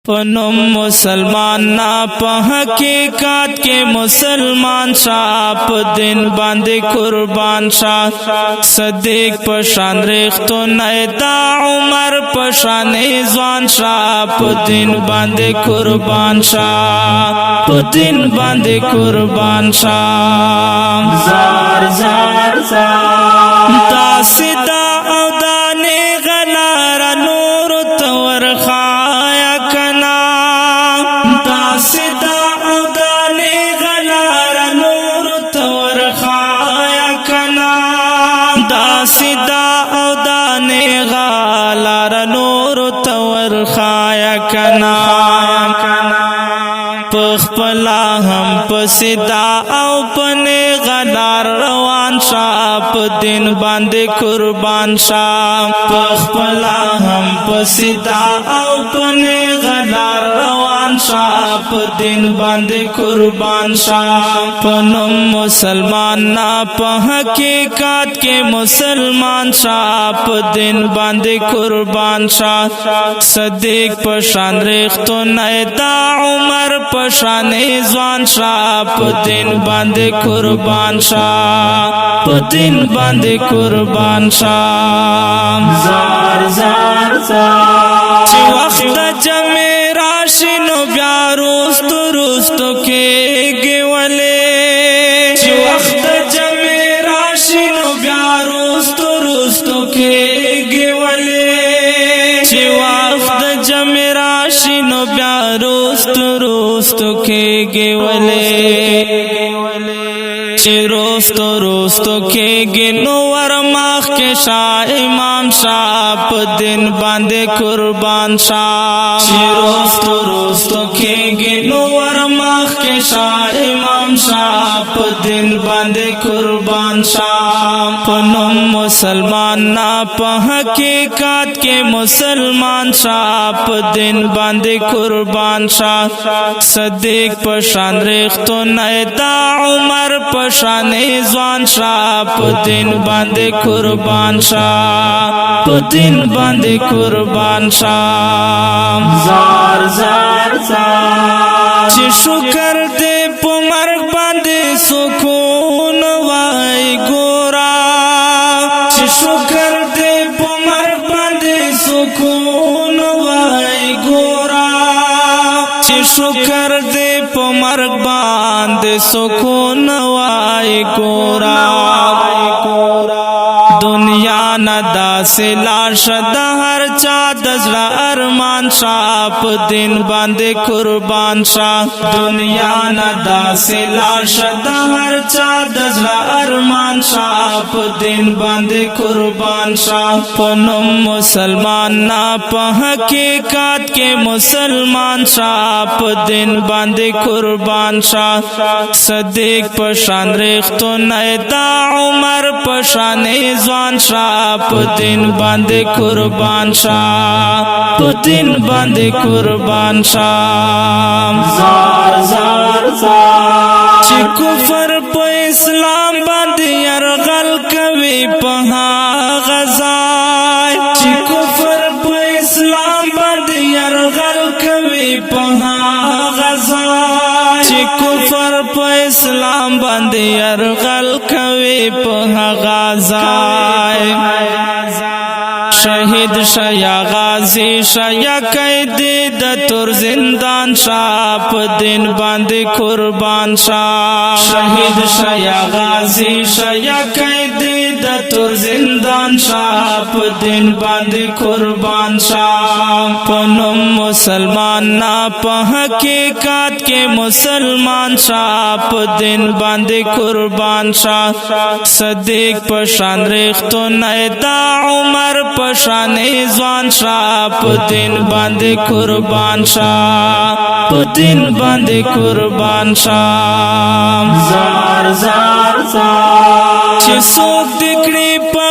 پنم مسلمان نا په حقیقت کې مسلمان شاه په دین باندې قربان شاه صدیق په شان ریختو نه دا عمر په شان ځوان شاه په دین باندې قربان شاه په دین باندې قربان شاه زار زار زار دا سدا او دانه غلار نور تور خایا کنا دا سدا او دانه غلار نور تور خایا کنا دا سدا او دانه غلار نور تور خایا کنا پخپلا هم پسدا او پنه غلار روان شاه په دین باندې قربان شاه پخپلا هم پسدا او پنه غلار روان شاه په دین باندې قربان شاه پنم مسلمان نا په حقیقت کې مسلمان شاه په دین باندې قربان شاه صدیق په شان ریختو نه دا عمر په شان ځوان شاه په دین باندې قربان شاه په دین باندې قربان شاه زار زار زار چې وخت جمع راشي نو بیا روستو کېږي ولې چې وخت جمع راشي نو بیا روستو کېږي ولې چې وخت جمع راشي نو بیا روستو کېږي ولې چې روستو کېږي نو ورمخ کې شاه امام شاه په دین باندې قربان شاه چې روستو کېږي نو ورمخ کې شاه امام شاه په دین باندې قربان شاه پنم مسلمان نا په حقیقت کې مسلمان شاه په دین باندې قربان شاه صدیق په شان ریختو نه دا عمر په شان ځوان شاه په دین باندې قربان شاه په دین باندې قربان شاه زار زار زار چې شکر دې په مرګ باندې سکون وای ګورا چې شکر دې په مرګ باندې سکون وای ګورا چې شکر دې په مرګ باندې سکون وای ګورا دنیا ندا سلا شد هر چا دزړه ارمان شاه په دین باندې قربان شاه دنیا ندا سلا شد هر چا دزړه ارمان شاه په دین باندې قربان شاه پنم مسلمان نا په حقیقت کې مسلمان شاه په دین باندې قربان شاه صدیق په شان ریختو نه دا عمر په شان ځوان شاه په دین باندې قربان شاه په دین باندې قربان شاه زار زار زار چې کفر په اسلام باندې يرغل کوي په هغه ځای چې کفر په اسلام باندې يرغل کوي په هغه ځای چې کفر په اسلام باندې يرغل کوي په هغه ځای شهید شیا غازی شیا قیدی د تور زندان شاه په دین باندې قربان شاه شهید شیا غازی شیا قیدی د تور زندان شاه په دین باندې قربان شاه پنم مسلمان نا په حقیقت کې مسلمان شاه په دین باندې قربان شاه صدیق په شان ریختو نه دا عمر په شان ځوان شاه په دین باندې قربان شاه په دین باندې قربان شاه زار زار زار چې څوک دکړي په